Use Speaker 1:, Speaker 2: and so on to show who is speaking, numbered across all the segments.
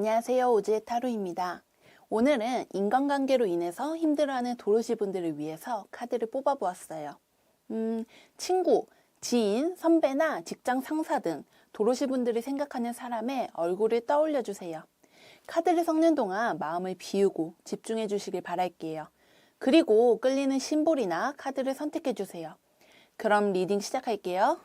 Speaker 1: 안녕하세요. 오지의 타로입니다. 오늘은 인간관계로 인해서 힘들어하는 도로시 분들을 위해서 카드를 뽑아보았어요. 친구, 지인, 선배나 직장 상사 등 도로시 분들이 생각하는 사람의 얼굴을 떠올려 주세요. 카드를 섞는 동안 마음을 비우고 집중해 주시길 바랄게요. 그리고 끌리는 심볼이나 카드를 선택해 주세요. 그럼 리딩 시작할게요.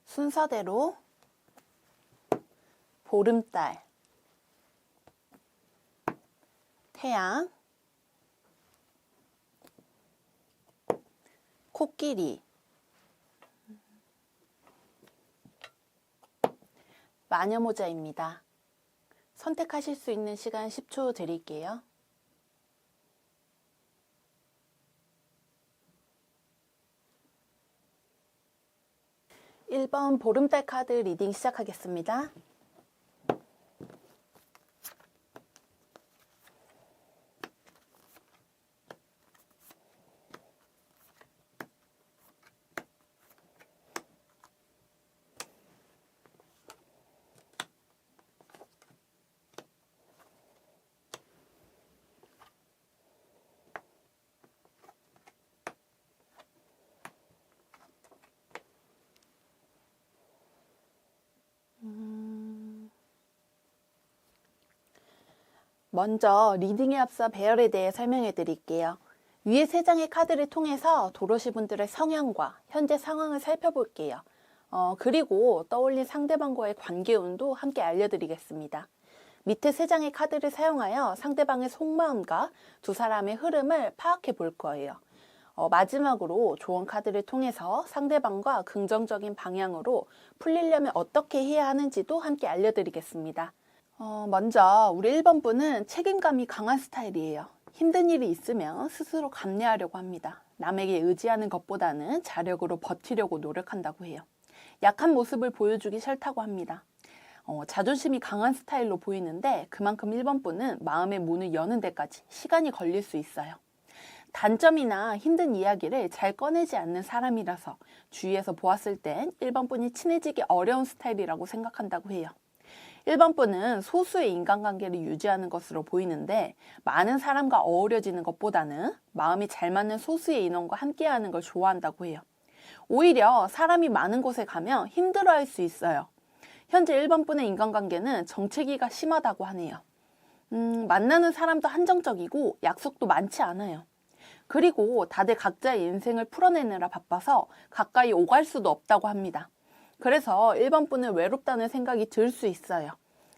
Speaker 1: 순서대로 보름달, 태양, 코끼리, 마녀모자입니다. 선택하실 수 있는 시간 10초 드릴게요. (1번) 보름달 카드 리딩 시작하겠습니다. 먼저 리딩에 앞서 배열에 대해 설명해 드릴게요. 위에 3장의 카드를 통해서 도로시 분들의 성향과 현재 상황을 살펴볼게요. 그리고 떠올린 상대방과의 관계운도 함께 알려드리겠습니다. 밑에 3장의 카드를 사용하여 상대방의 속마음과 두 사람의 흐름을 파악해 볼 거예요. 마지막으로 조언 카드를 통해서 상대방과 긍정적인 방향으로 풀리려면 어떻게 해야 하는지도 함께 알려드리겠습니다. 먼저 우리 1번 분은 책임감이 강한 스타일이에요. 힘든 일이 있으면 스스로 감내하려고 합니다. 남에게 의지하는 것보다는 자력으로 버티려고 노력한다고 해요. 약한 모습을 보여주기 싫다고 합니다. 자존심이 강한 스타일로 보이는데 그만큼 1번 분은 마음의 문을 여는 데까지 시간이 걸릴 수 있어요. 단점이나 힘든 이야기를 잘 꺼내지 않는 사람이라서 주위에서 보았을 땐 1번 분이 친해지기 어려운 스타일이라고 생각한다고 해요. 1번 분은 소수의 인간관계를 유지하는 것으로 보이는데 많은 사람과 어우러지는 것보다는 마음이 잘 맞는 소수의 인원과 함께하는 걸 좋아한다고 해요. 오히려 사람이 많은 곳에 가면 힘들어할 수 있어요. 현재 1번 분의 인간관계는 정체기가 심하다고 하네요. 만나는 사람도 한정적이고 약속도 많지 않아요. 그리고 다들 각자의 인생을 풀어내느라 바빠서 가까이 오갈 수도 없다고 합니다. 그래서 1번 분은 외롭다는 생각이 들 수 있어요.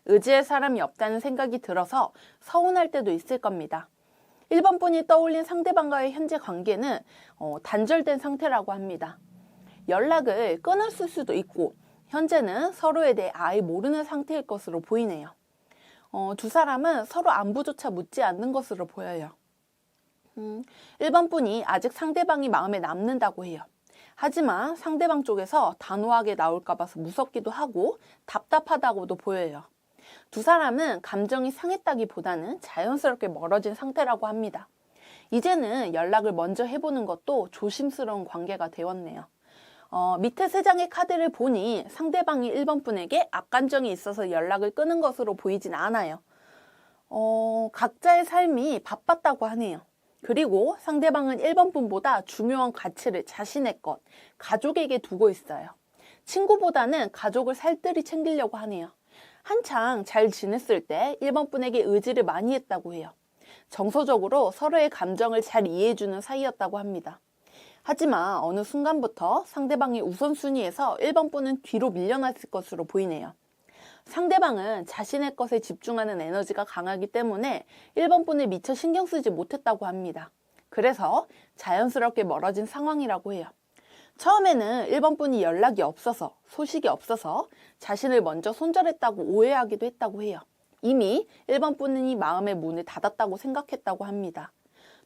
Speaker 1: 의지할 사람이 없다는 생각이 들어서 서운할 때도 있을 겁니다. 1번 분이 떠올린 상대방과의 현재 관계는 단절된 상태라고 합니다. 연락을 끊었을 수도 있고 현재는 서로에 대해 아예 모르는 상태일 것으로 보이네요. 두 사람은 서로 안부조차 묻지 않는 것으로 보여요. 1번 분이 아직 상대방이 마음에 남는다고 해요. 하지만 상대방 쪽에서 단호하게 나올까 봐서 무섭기도 하고 답답하다고도 보여요. 두 사람은 감정이 상했다기보다는 자연스럽게 멀어진 상태라고 합니다. 이제는 연락을 먼저 해보는 것도 조심스러운 관계가 되었네요. 밑에 3장의 카드를 보니 상대방이 1번 분에게 악감정이 있어서 연락을 끊은 것으로 보이진 않아요. 각자의 삶이 바빴다고 하네요. 그리고 상대방은 1번 분보다 중요한 가치를 자신의 것, 가족에게 두고 있어요. 친구보다는 가족을 살뜰히 챙기려고 하네요. 한창 잘 지냈을 때 1번 분에게 의지를 많이 했다고 해요. 정서적으로 서로의 감정을 잘 이해해주는 사이였다고 합니다. 하지만 어느 순간부터 상대방이 우선순위에서 1번 분은 뒤로 밀려났을 것으로 보이네요. 상대방은 자신의 것에 집중하는 에너지가 강하기 때문에 1번 분을 미처 신경 쓰지 못했다고 합니다. 그래서 자연스럽게 멀어진 상황이라고 해요. 처음에는 1번 분이 연락이 없어서, 소식이 없어서 자신을 먼저 손절했다고 오해하기도 했다고 해요. 이미 1번 분이 마음의 문을 닫았다고 생각했다고 합니다.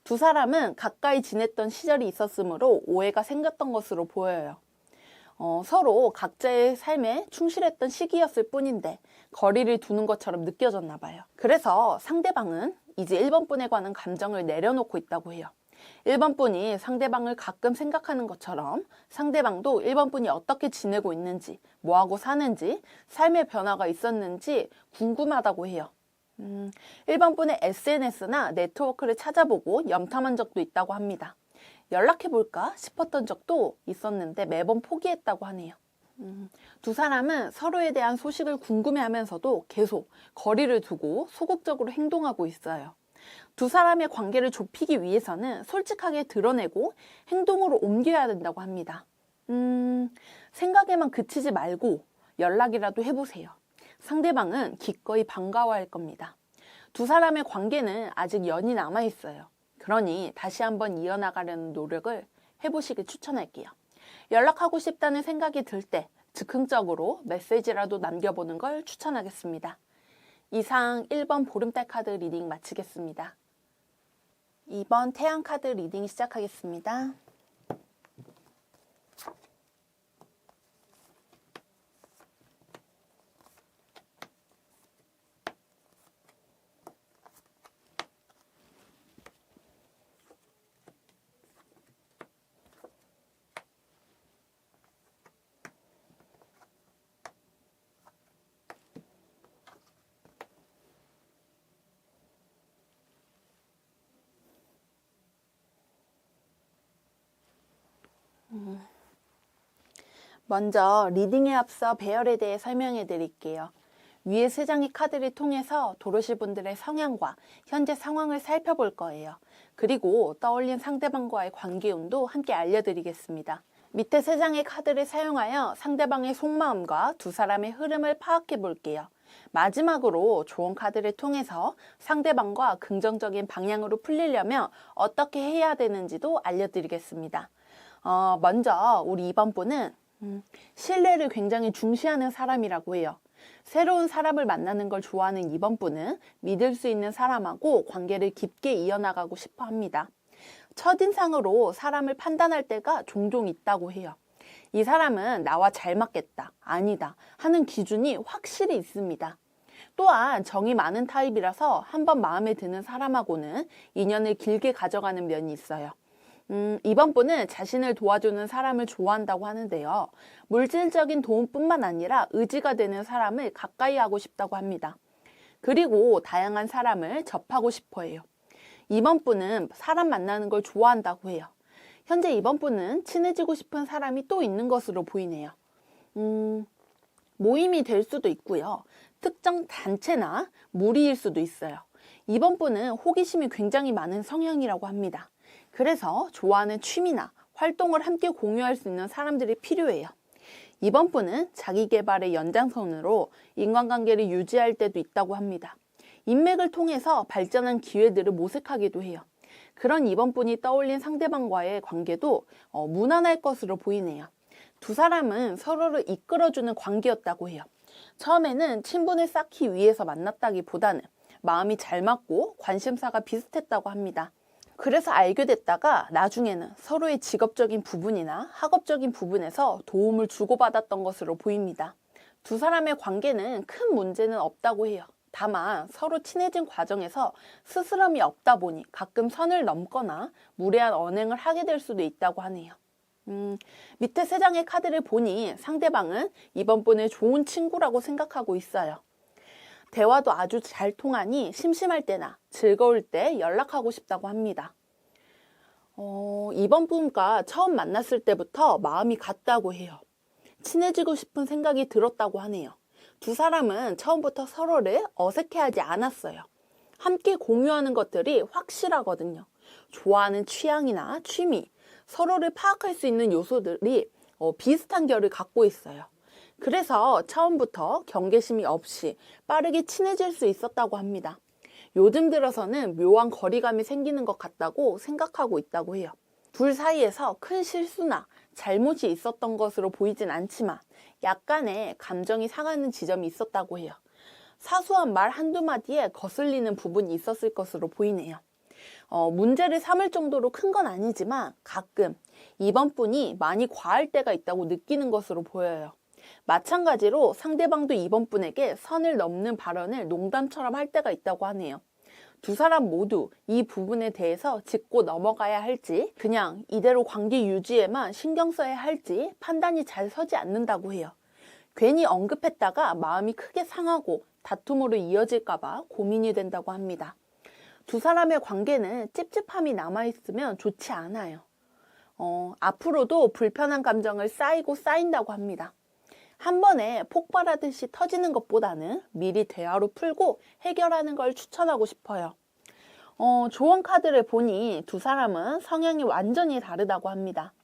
Speaker 1: 두 사람은 가까이 지냈던 시절이 있었으므로 오해가 생겼던 것으로 보여요. 서로 각자의 삶에 충실했던 시기였을 뿐인데 거리를 두는 것처럼 느껴졌나 봐요. 그래서 상대방은 이제 1번 분에 관한 감정을 내려놓고 있다고 해요. 1번 분이 상대방을 가끔 생각하는 것처럼 상대방도 1번 분이 어떻게 지내고 있는지, 뭐하고 사는지, 삶의 변화가 있었는지 궁금하다고 해요. 1번 분의 SNS나 네트워크를 찾아보고 염탐한 적도 있다고 합니다. 연락해볼까 싶었던 적도 있었는데 매번 포기했다고 하네요. 두 사람은 서로에 대한 소식을 궁금해하면서도 계속 거리를 두고 소극적으로 행동하고 있어요. 두 사람의 관계를 좁히기 위해서는 솔직하게 드러내고 행동으로 옮겨야 된다고 합니다. 생각에만 그치지 말고 연락이라도 해보세요. 상대방은 기꺼이 반가워할 겁니다. 두 사람의 관계는 아직 연이 남아있어요. 그러니 다시 한번 이어나가려는 노력을 해보시길 추천할게요. 연락하고 싶다는 생각이 들 때 즉흥적으로 메시지라도 남겨보는 걸 추천하겠습니다. 이상 1번 보름달 카드 리딩 마치겠습니다. 2번 태양 카드 리딩 시작하겠습니다. 먼저 리딩에 앞서 배열에 대해 설명해 드릴게요. 위에 3장의 카드를 통해서 도로시 분들의 성향과 현재 상황을 살펴볼 거예요. 그리고 떠올린 상대방과의 관계운도 함께 알려드리겠습니다. 밑에 3장의 카드를 사용하여 상대방의 속마음과 두 사람의 흐름을 파악해 볼게요. 마지막으로 좋은 카드를 통해서 상대방과 긍정적인 방향으로 풀리려면 어떻게 해야 되는지도 알려드리겠습니다. 먼저 우리 2번 분은 신뢰를 굉장히 중시하는 사람이라고 해요. 새로운 사람을 만나는 걸 좋아하는 2번 분은 믿을 수 있는 사람하고 관계를 깊게 이어나가고 싶어 합니다. 첫인상으로 사람을 판단할 때가 종종 있다고 해요. 이 사람은 나와 잘 맞겠다, 아니다 하는 기준이 확실히 있습니다. 또한 정이 많은 타입이라서 한번 마음에 드는 사람하고는 인연을 길게 가져가는 면이 있어요. 2번 분은 자신을 도와주는 사람을 좋아한다고 하는데요. 물질적인 도움뿐만 아니라 의지가 되는 사람을 가까이 하고 싶다고 합니다. 그리고 다양한 사람을 접하고 싶어 해요. 2번 분은 사람 만나는 걸 좋아한다고 해요. 현재 2번 분은 친해지고 싶은 사람이 또 있는 것으로 보이네요. 모임이 될 수도 있고요. 특정 단체나 무리일 수도 있어요. 2번 분은 호기심이 굉장히 많은 성향이라고 합니다. 그래서 좋아하는 취미나 활동을 함께 공유할 수 있는 사람들이 필요해요. 이번 분은 자기 개발의 연장선으로 인간관계를 유지할 때도 있다고 합니다. 인맥을 통해서 발전한 기회들을 모색하기도 해요. 그런 이번 분이 떠올린 상대방과의 관계도 무난할 것으로 보이네요. 두 사람은 서로를 이끌어주는 관계였다고 해요. 처음에는 친분을 쌓기 위해서 만났다기보다는 마음이 잘 맞고 관심사가 비슷했다고 합니다. 그래서 알게 됐다가 나중에는 서로의 직업적인 부분이나 학업적인 부분에서 도움을 주고받았던 것으로 보입니다. 두 사람의 관계는 큰 문제는 없다고 해요. 다만 서로 친해진 과정에서 스스럼이 없다 보니 가끔 선을 넘거나 무례한 언행을 하게 될 수도 있다고 하네요. 밑에 세 장의 카드를 보니 상대방은 이번 분의 좋은 친구라고 생각하고 있어요. 대화도 아주 잘 통하니 심심할 때나 즐거울 때 연락하고 싶다고 합니다. 이번 분과 처음 만났을 때부터 마음이 같다고 해요. 친해지고 싶은 생각이 들었다고 하네요. 두 사람은 처음부터 서로를 어색해하지 않았어요. 함께 공유하는 것들이 확실하거든요. 좋아하는 취향이나 취미, 서로를 파악할 수 있는 요소들이 비슷한 결을 갖고 있어요. 그래서 처음부터 경계심이 없이 빠르게 친해질 수 있었다고 합니다. 요즘 들어서는 묘한 거리감이 생기는 것 같다고 생각하고 있다고 해요. 둘 사이에서 큰 실수나 잘못이 있었던 것으로 보이진 않지만 약간의 감정이 상하는 지점이 있었다고 해요. 사소한 말 한두 마디에 거슬리는 부분이 있었을 것으로 보이네요. 문제를 삼을 정도로 큰 건 아니지만 가끔 이번 분이 많이 과할 때가 있다고 느끼는 것으로 보여요. 마찬가지로 상대방도 이번 분에게 선을 넘는 발언을 농담처럼 할 때가 있다고 하네요. 두 사람 모두 이 부분에 대해서 짚고 넘어가야 할지 그냥 이대로 관계 유지에만 신경 써야 할지 판단이 잘 서지 않는다고 해요. 괜히 언급했다가 마음이 크게 상하고 다툼으로 이어질까봐 고민이 된다고 합니다. 두 사람의 관계는 찝찝함이 남아있으면 좋지 않아요. 앞으로도 불편한 감정을 쌓인다고 합니다. 한 번에 폭발하듯이 터지는 것보다는 미리 대화로 풀고 해결하는 걸 추천하고 싶어요. 조언 카드를 보니 두 사람은 성향이 완전히 다르다고 합니다.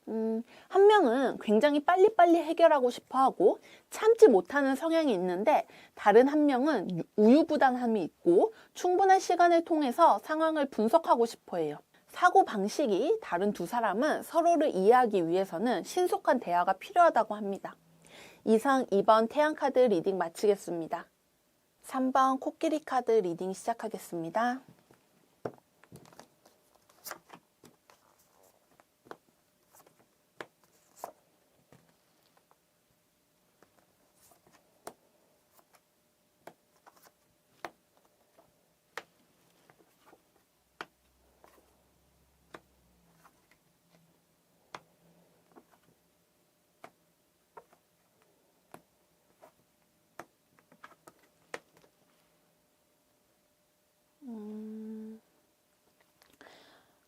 Speaker 1: 한 명은 굉장히 빨리빨리 해결하고 싶어 하고 참지 못하는 성향이 있는데 다른 한 명은 우유부단함이 있고 충분한 시간을 통해서 상황을 분석하고 싶어 해요. 사고 방식이 다른 두 사람은 서로를 이해하기 위해서는 신속한 대화가 필요하다고 합니다. 이상 2번 태양 카드 리딩 마치겠습니다. 3번 코끼리 카드 리딩 시작하겠습니다.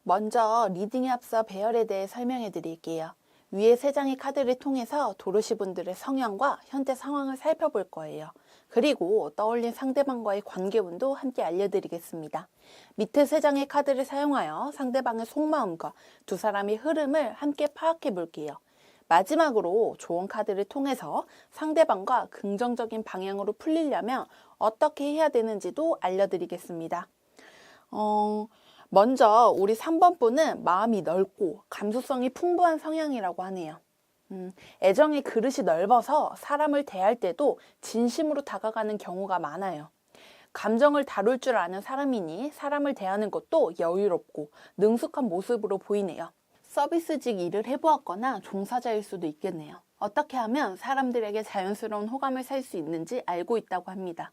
Speaker 1: 먼저 리딩에 앞서 배열에 대해 설명해 드릴게요. 위에 세 장의 카드를 통해서 도로시 분들의 성향과 현재 상황을 살펴볼 거예요. 그리고 떠올린 상대방과의 관계운도 함께 알려드리겠습니다. 밑에 세 장의 카드를 사용하여 상대방의 속마음과 두 사람의 흐름을 함께 파악해 볼게요. 마지막으로 조언 카드를 통해서 상대방과 긍정적인 방향으로 풀리려면 어떻게 해야 되는지도 알려드리겠습니다. 먼저 우리 3번 분은 마음이 넓고 감수성이 풍부한 성향이라고 하네요. 애정의 그릇이 넓어서 사람을 대할 때도 진심으로 다가가는 경우가 많아요. 감정을 다룰 줄 아는 사람이니 사람을 대하는 것도 여유롭고 능숙한 모습으로 보이네요. 서비스직 일을 해보았거나 종사자일 수도 있겠네요. 어떻게 하면 사람들에게 자연스러운 호감을 살 수 있는지 알고 있다고 합니다.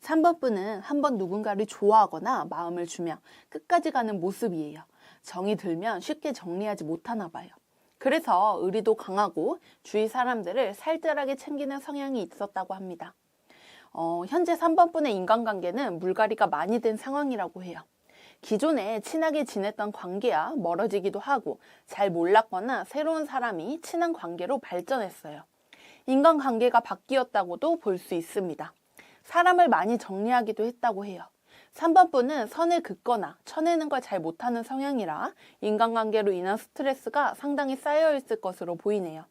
Speaker 1: 3번 분은 한번 누군가를 좋아하거나 마음을 주면 끝까지 가는 모습이에요. 정이 들면 쉽게 정리하지 못하나 봐요. 그래서 의리도 강하고 주위 사람들을 살뜰하게 챙기는 성향이 있었다고 합니다. 현재 3번 분의 인간관계는 물갈이가 많이 된 상황이라고 해요. 기존에 친하게 지냈던 관계와 멀어지기도 하고 잘 몰랐거나 새로운 사람이 친한 관계로 발전했어요. 인간관계가 바뀌었다고도 볼 수 있습니다. 사람을 많이 정리하기도 했다고 해요. 3번 분은 선을 긋거나 쳐내는 걸 잘 못하는 성향이라 인간관계로 인한 스트레스가 상당히 쌓여 있을 것으로 보이네요.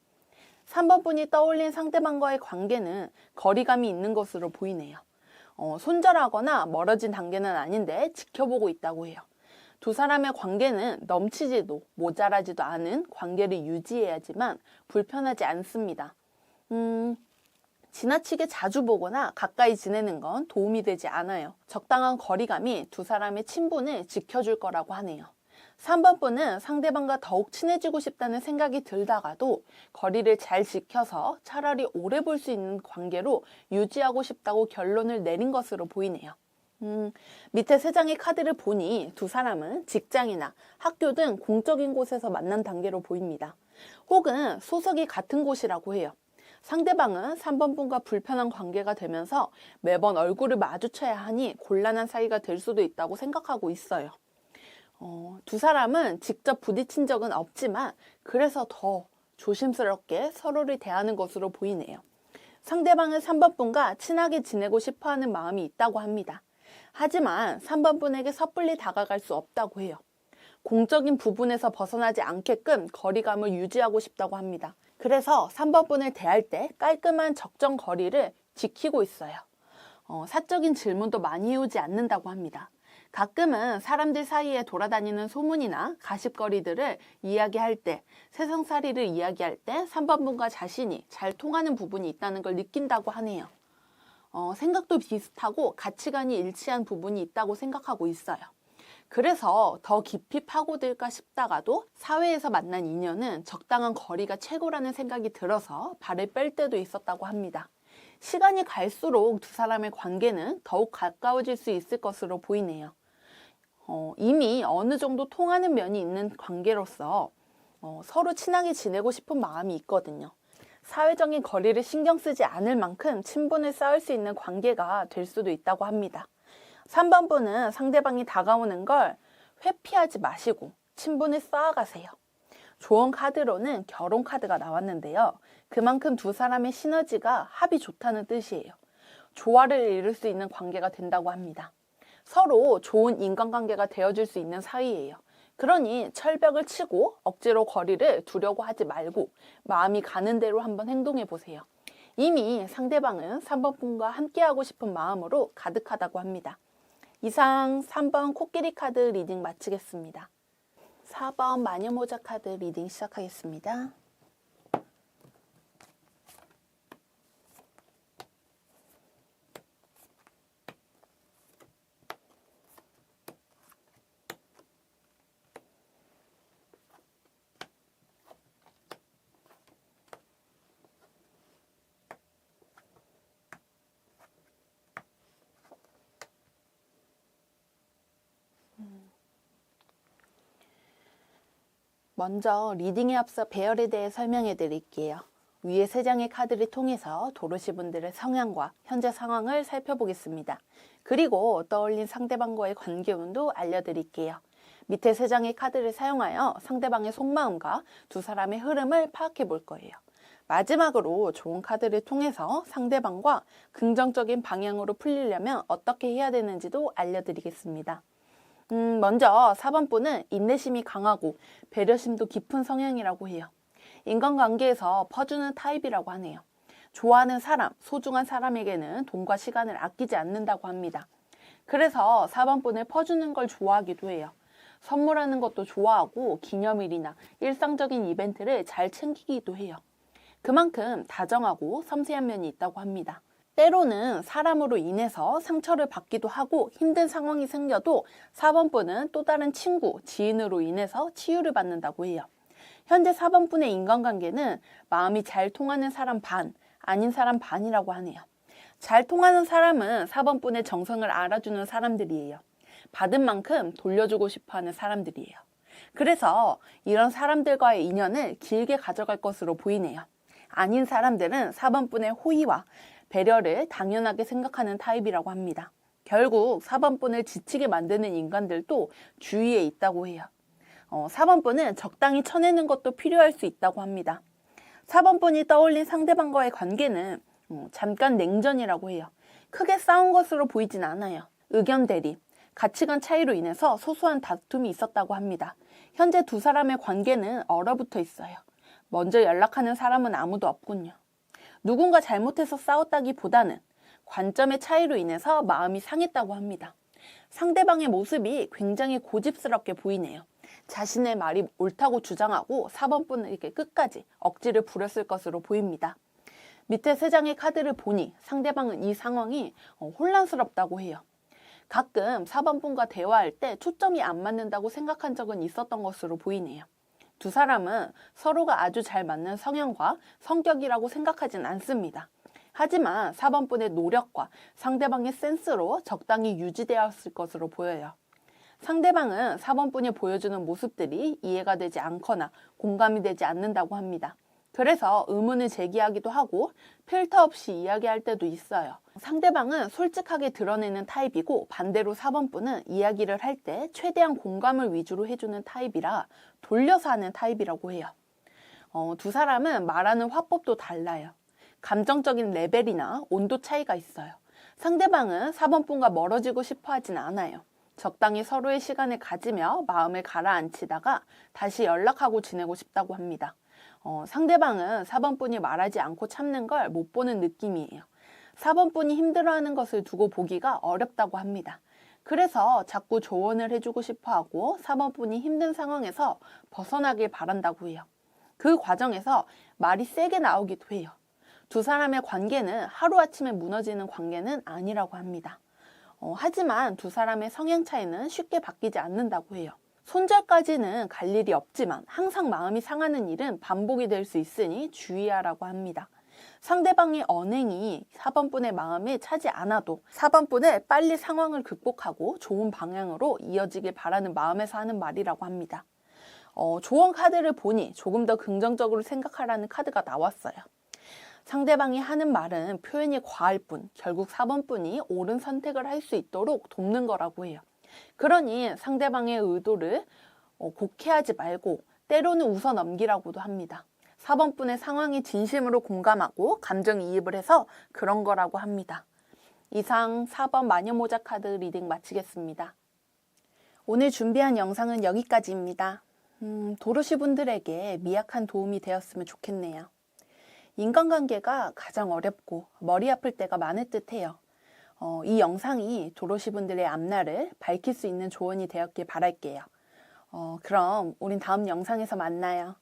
Speaker 1: 3번 분이 떠올린 상대방과의 관계는 거리감이 있는 것으로 보이네요. 손절하거나 멀어진 단계는 아닌데 지켜보고 있다고 해요. 두 사람의 관계는 넘치지도 모자라지도 않은 관계를 유지해야지만 불편하지 않습니다. 지나치게 자주 보거나 가까이 지내는 건 도움이 되지 않아요. 적당한 거리감이 두 사람의 친분을 지켜줄 거라고 하네요. 3번 분은 상대방과 더욱 친해지고 싶다는 생각이 들다가도 거리를 잘 지켜서 차라리 오래 볼 수 있는 관계로 유지하고 싶다고 결론을 내린 것으로 보이네요. 밑에 세 장의 카드를 보니 두 사람은 직장이나 학교 등 공적인 곳에서 만난 단계로 보입니다. 혹은 소속이 같은 곳이라고 해요. 상대방은 3번 분과 불편한 관계가 되면서 매번 얼굴을 마주쳐야 하니 곤란한 사이가 될 수도 있다고 생각하고 있어요. 두 사람은 직접 부딪힌 적은 없지만 그래서 더 조심스럽게 서로를 대하는 것으로 보이네요. 상대방은 3번 분과 친하게 지내고 싶어하는 마음이 있다고 합니다. 하지만 3번 분에게 섣불리 다가갈 수 없다고 해요. 공적인 부분에서 벗어나지 않게끔 거리감을 유지하고 싶다고 합니다. 그래서 3번 분을 대할 때 깔끔한 적정 거리를 지키고 있어요. 사적인 질문도 많이 해오지 않는다고 합니다. 가끔은 사람들 사이에 돌아다니는 소문이나 가십거리들을 이야기할 때, 세상살이를 이야기할 때 3번 분과 자신이 잘 통하는 부분이 있다는 걸 느낀다고 하네요. 생각도 비슷하고 가치관이 일치한 부분이 있다고 생각하고 있어요. 그래서 더 깊이 파고들까 싶다가도 사회에서 만난 인연은 적당한 거리가 최고라는 생각이 들어서 발을 뺄 때도 있었다고 합니다. 시간이 갈수록 두 사람의 관계는 더욱 가까워질 수 있을 것으로 보이네요. 이미 어느 정도 통하는 면이 있는 관계로서 서로 친하게 지내고 싶은 마음이 있거든요. 사회적인 거리를 신경 쓰지 않을 만큼 친분을 쌓을 수 있는 관계가 될 수도 있다고 합니다. 3번 분은 상대방이 다가오는 걸 회피하지 마시고 친분을 쌓아가세요. 좋은 카드로는 결혼 카드가 나왔는데요. 그만큼 두 사람의 시너지가 합이 좋다는 뜻이에요. 조화를 이룰 수 있는 관계가 된다고 합니다. 서로 좋은 인간관계가 되어줄 수 있는 사이예요. 그러니 철벽을 치고 억지로 거리를 두려고 하지 말고 마음이 가는 대로 한번 행동해 보세요. 이미 상대방은 3번 분과 함께하고 싶은 마음으로 가득하다고 합니다. 이상 3번 코끼리 카드 리딩 마치겠습니다. 4번 마녀모자 카드 리딩 시작하겠습니다. 먼저 리딩에 앞서 배열에 대해 설명해 드릴게요. 위에 세 장의 카드를 통해서 도로시 분들의 성향과 현재 상황을 살펴보겠습니다. 그리고 떠올린 상대방과의 관계운도 알려드릴게요. 밑에 세 장의 카드를 사용하여 상대방의 속마음과 두 사람의 흐름을 파악해 볼 거예요. 마지막으로 좋은 카드를 통해서 상대방과 긍정적인 방향으로 풀리려면 어떻게 해야 되는지도 알려드리겠습니다. 먼저 4번 분은 인내심이 강하고 배려심도 깊은 성향이라고 해요. 인간관계에서 퍼주는 타입이라고 하네요. 좋아하는 사람, 소중한 사람에게는 돈과 시간을 아끼지 않는다고 합니다. 그래서 4번 분을 퍼주는 걸 좋아하기도 해요. 선물하는 것도 좋아하고 기념일이나 일상적인 이벤트를 잘 챙기기도 해요. 그만큼 다정하고 섬세한 면이 있다고 합니다. 때로는 사람으로 인해서 상처를 받기도 하고 힘든 상황이 생겨도 4번 분은 또 다른 친구, 지인으로 인해서 치유를 받는다고 해요. 현재 4번 분의 인간관계는 마음이 잘 통하는 사람 반, 아닌 사람 반이라고 하네요. 잘 통하는 사람은 4번 분의 정성을 알아주는 사람들이에요. 받은 만큼 돌려주고 싶어하는 사람들이에요. 그래서 이런 사람들과의 인연을 길게 가져갈 것으로 보이네요. 아닌 사람들은 4번 분의 호의와 배려를 당연하게 생각하는 타입이라고 합니다. 결국 4번 분을 지치게 만드는 인간들도 주위에 있다고 해요. 4번 분은 적당히 쳐내는 것도 필요할 수 있다고 합니다. 4번 분이 떠올린 상대방과의 관계는 잠깐 냉전이라고 해요. 크게 싸운 것으로 보이진 않아요. 의견 대립, 가치관 차이로 인해서 소소한 다툼이 있었다고 합니다. 현재 두 사람의 관계는 얼어붙어 있어요. 먼저 연락하는 사람은 아무도 없군요. 누군가 잘못해서 싸웠다기보다는 관점의 차이로 인해서 마음이 상했다고 합니다. 상대방의 모습이 굉장히 고집스럽게 보이네요. 자신의 말이 옳다고 주장하고 4번분에게 끝까지 억지를 부렸을 것으로 보입니다. 밑에 3장의 카드를 보니 상대방은 이 상황이 혼란스럽다고 해요. 가끔 4번분과 대화할 때 초점이 안 맞는다고 생각한 적은 있었던 것으로 보이네요. 두 사람은 서로가 아주 잘 맞는 성향과 성격이라고 생각하진 않습니다. 하지만 4번분의 노력과 상대방의 센스로 적당히 유지되었을 것으로 보여요. 상대방은 4번분이 보여주는 모습들이 이해가 되지 않거나 공감이 되지 않는다고 합니다. 그래서 의문을 제기하기도 하고 필터 없이 이야기할 때도 있어요. 상대방은 솔직하게 드러내는 타입이고 반대로 4번분은 이야기를 할 때 최대한 공감을 위주로 해주는 타입이라 돌려서 하는 타입이라고 해요. 두 사람은 말하는 화법도 달라요. 감정적인 레벨이나 온도 차이가 있어요. 상대방은 4번분과 멀어지고 싶어 하진 않아요. 적당히 서로의 시간을 가지며 마음을 가라앉히다가 다시 연락하고 지내고 싶다고 합니다. 상대방은 4번분이 말하지 않고 참는 걸 못 보는 느낌이에요. 4번분이 힘들어하는 것을 두고 보기가 어렵다고 합니다. 그래서 자꾸 조언을 해주고 싶어 하고 4번분이 힘든 상황에서 벗어나길 바란다고 해요. 그 과정에서 말이 세게 나오기도 해요. 두 사람의 관계는 하루아침에 무너지는 관계는 아니라고 합니다. 하지만 두 사람의 성향 차이는 쉽게 바뀌지 않는다고 해요. 손절까지는 갈 일이 없지만 항상 마음이 상하는 일은 반복이 될 수 있으니 주의하라고 합니다. 상대방의 언행이 4번분의 마음에 차지 않아도 4번분은 빨리 상황을 극복하고 좋은 방향으로 이어지길 바라는 마음에서 하는 말이라고 합니다. 조언 카드를 보니 조금 더 긍정적으로 생각하라는 카드가 나왔어요. 상대방이 하는 말은 표현이 과할 뿐 결국 4번분이 옳은 선택을 할 수 있도록 돕는 거라고 해요. 그러니 상대방의 의도를 곡해하지 말고 때로는 웃어 넘기라고도 합니다. 4번분의 상황이 진심으로 공감하고 감정이입을 해서 그런 거라고 합니다. 이상 4번 마녀모자 카드 리딩 마치겠습니다. 오늘 준비한 영상은 여기까지입니다. 도로시 분들에게 미약한 도움이 되었으면 좋겠네요. 인간관계가 가장 어렵고 머리 아플 때가 많을 듯해요. 이 영상이 도로시 분들의 앞날을 밝힐 수 있는 조언이 되었길 바랄게요. 그럼 우린 다음 영상에서 만나요.